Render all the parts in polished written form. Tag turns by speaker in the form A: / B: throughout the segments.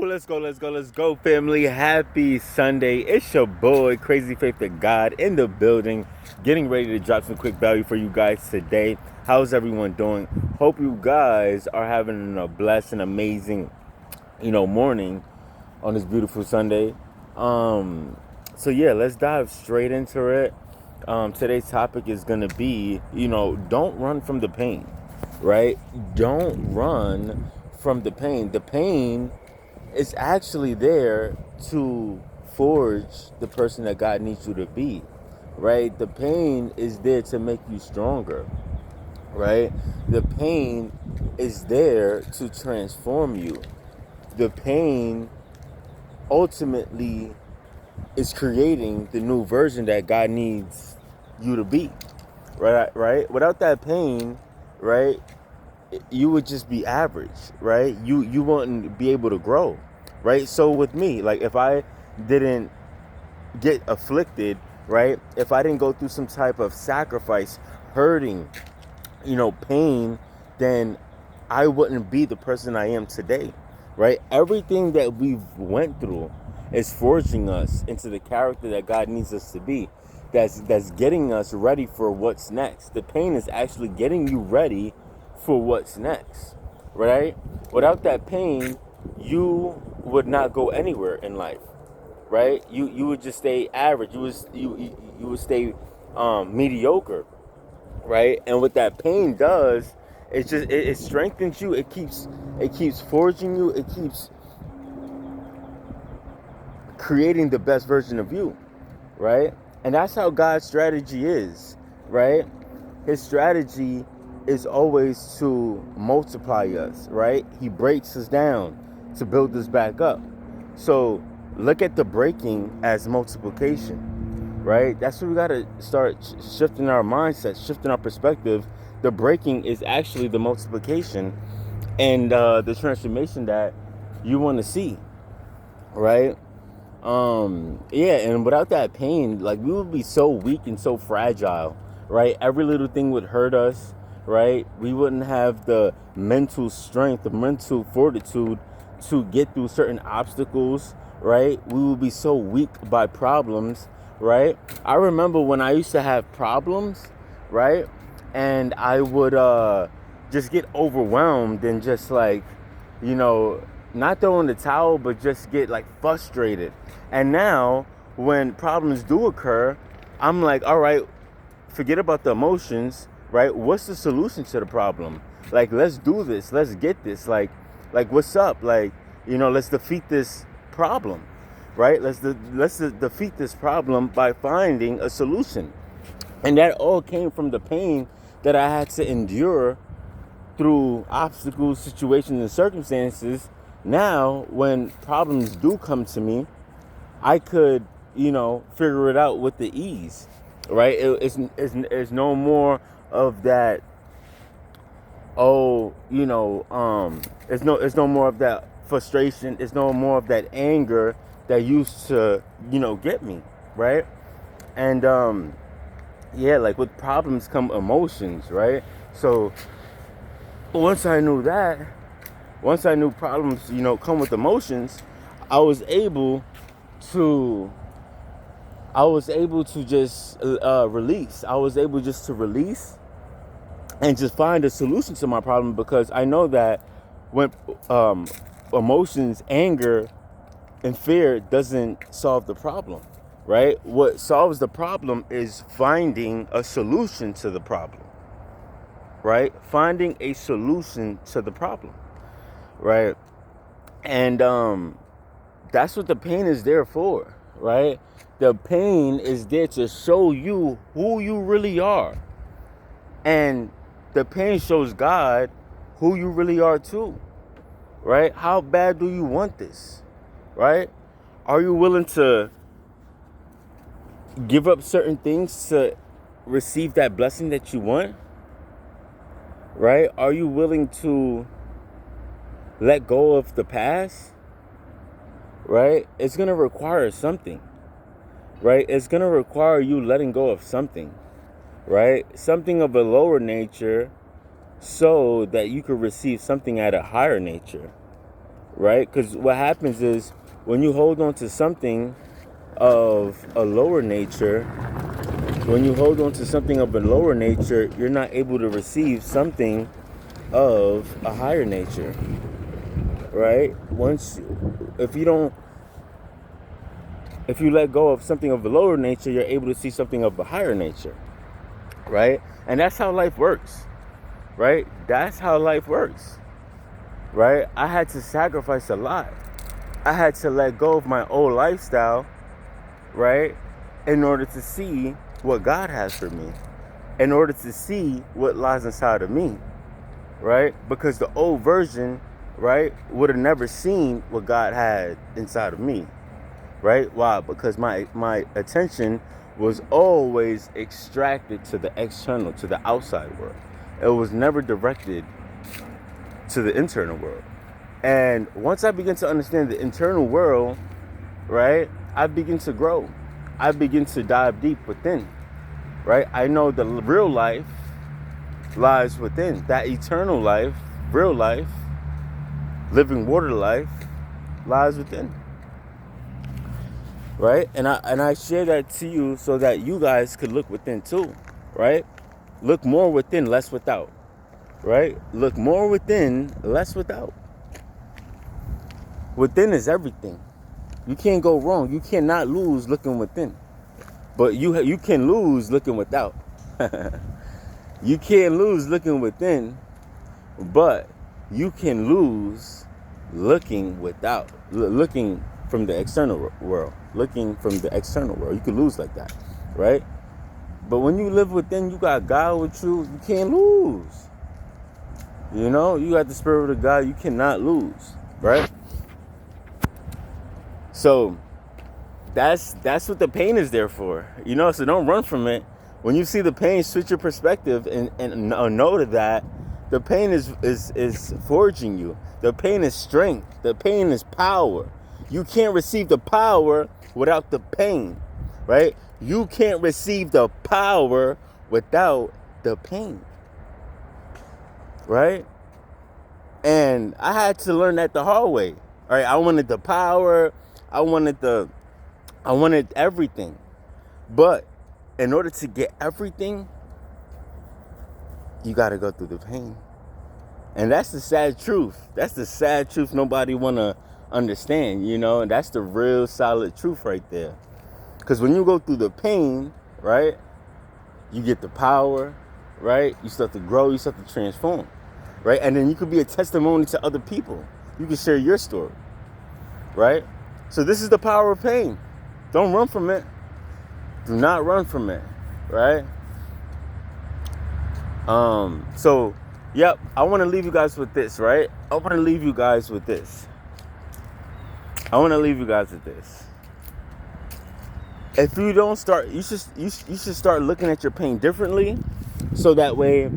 A: Let's go, family. Happy Sunday. It's your boy, Crazy Faith to God, in the building, getting ready to drop some quick value for you guys today. How's everyone doing? Hope you guys are having a blessed and amazing, morning on this beautiful Sunday. So yeah, let's dive straight into it. Today's topic is gonna be, don't run from the pain, right? Don't run from the pain. The pain is actually there to forge the person that God needs you to be, right? The pain is there to make you stronger, right? The pain is there to transform you. The pain ultimately is creating the new version that God needs you to be, right? Without that pain, right, you would just be average, right? You wouldn't be able to grow, right? So with me, like if I didn't get afflicted, right? If I didn't go through some type of sacrifice, hurting, pain, then I wouldn't be the person I am today, right? Everything that we've went through is forging us into the character that God needs us to be. That's getting us ready for what's next. The pain is actually getting you ready for what's next, right? Without that pain, you would not go anywhere in life, right? You would just stay average. You would stay mediocre, right? And what that pain does, it strengthens you. It keeps forging you. It keeps creating the best version of you, right? And that's how God's strategy is, right? His strategy is always to multiply us, right? He breaks us down to build us back up. So look at the breaking as multiplication, right? That's what we got to start shifting our mindset, shifting our perspective. The breaking is actually the multiplication and the transformation that you want to see, right? And without that pain, like, we would be so weak and so fragile, right? Every little thing would hurt us, right? We wouldn't have the mental strength, the mental fortitude to get through certain obstacles, right? We would be so weak by problems, right? I remember when I used to have problems, right? And I would just get overwhelmed and just like, you know, not throw in the towel, but just get like frustrated. And now when problems do occur, I'm like, all right, forget about the emotions, right? What's the solution to the problem? Like, let's do this. Let's get this. Like what's up? Like, let's defeat this problem, right? Let's defeat this problem by finding a solution. And that all came from the pain that I had to endure through obstacles, situations, and circumstances. Now, when problems do come to me, I could, figure it out with the ease, right? It's no more of that. It's no more of that frustration. It's no more of that anger that used to, get me, right? And like with problems come emotions, right? So once I knew that, once I knew problems, come with emotions, I was able to just release. I was able just to release and just find a solution to my problem, because I know that when emotions, anger, and fear doesn't solve the problem, right? What solves the problem is finding a solution to the problem, right? Finding a solution to the problem, right? And that's what the pain is there for, right? The pain is there to show you who you really are. And the pain shows God who you really are too, right? How bad do you want this, right? Are you willing to give up certain things to receive that blessing that you want, right? Are you willing to let go of the past, right? It's going to require something, right? It's going to require you letting go of something, right? Something of a lower nature, so that you could receive something at a higher nature, right? Because what happens is when you hold on to something of a lower nature, you're not able to receive something of a higher nature, right? If you let go of something of a lower nature, you're able to see something of a higher nature, right? And that's how life works, right? That's how life works, right? I had to sacrifice a lot. I had to let go of my old lifestyle, right? In order to see what God has for me, in order to see what lies inside of me, right? Because the old version, right, would have never seen what God had inside of me, right? Why? Because my attention was always extracted to the external, to the outside world. It was never directed to the internal world. And once I begin to understand the internal world, right, I begin to grow. I begin to dive deep within, right? I know the real life lies within. That eternal life, real life, living water life lies within, right? And I share that to you so that you guys could look within too, right? Look more within, less without, right? Look more within, less without. Within is everything. You can't go wrong. You cannot lose looking within. But you can lose looking without. You can't lose looking within, but you can lose looking without. Looking from the external world. Looking from the external world. You can lose like that, right? But when you live within, you got God with you, you can't lose. You know, you got the Spirit of God, you cannot lose, right? So that's what the pain is there for, you know. So don't run from it. When you see the pain, switch your perspective and know that the pain is forging you. The pain is strength. The pain is power. You can't receive the power without the pain, right? You can't receive the power without the pain, right? And I had to learn that the hard way, right? I wanted the power. I wanted everything. But in order to get everything, you got to go through the pain. And that's the sad truth. That's the sad truth nobody want to understand, you know? And that's the real solid truth right there. Because when you go through the pain, right, you get the power, right? You start to grow, you start to transform, right? And then you could be a testimony to other people. You can share your story, right? So this is the power of pain. Don't run from it. Do not run from it, right? So, yep, I want to leave you guys with this, right? I want to leave you guys with this. If you don't start, you should start looking at your pain differently, so that way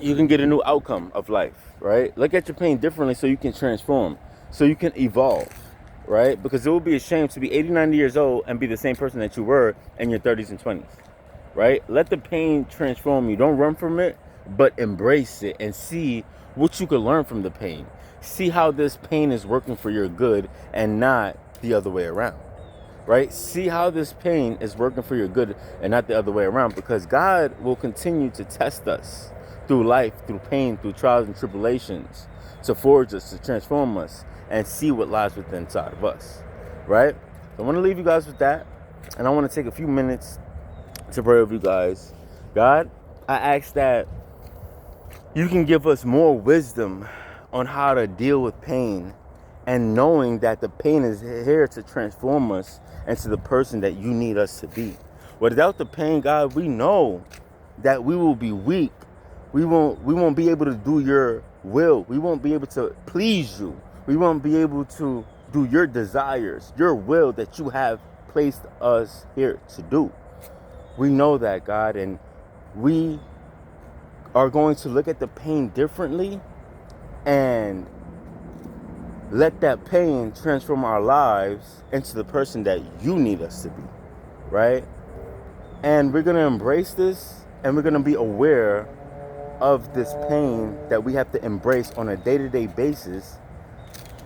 A: you can get a new outcome of life, right? Look at your pain differently so you can transform, so you can evolve, right? Because it would be a shame to be 80, 90 years old and be the same person that you were in your 30s and 20s, right? Let the pain transform you. Don't run from it, but embrace it and see what you can learn from the pain. See how this pain is working for your good and not the other way around, right? See how this pain is working for your good and not the other way around, because God will continue to test us through life, through pain, through trials and tribulations, to forge us, to transform us, and see what lies within inside of us, right? So I want to leave you guys with that, and I want to take a few minutes to pray with you guys. God, I ask that you can give us more wisdom on how to deal with pain, and knowing that the pain is here to transform us into the person that you need us to be. Without the pain, God, we know that we will be weak. We won't be able to do your will. We won't be able to please you. We won't be able to do your desires, your will that you have placed us here to do. We know that, God, and we are going to look at the pain differently and let that pain transform our lives into the person that you need us to be, right? And we're going to embrace this, and we're going to be aware of this pain that we have to embrace on a day-to-day basis,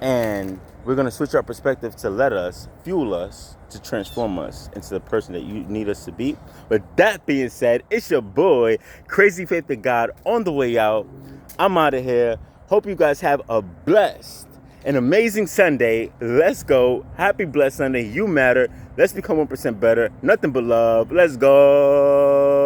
A: And we're going to switch our perspective to let us, fuel us, to transform us into the person that you need us to be. With that being said, it's your boy, Crazy Faith to God, on the way out. I'm out of here. Hope you guys have a blessed and amazing Sunday. Let's go. Happy blessed Sunday. You matter. Let's become 1% better. Nothing but love. Let's go.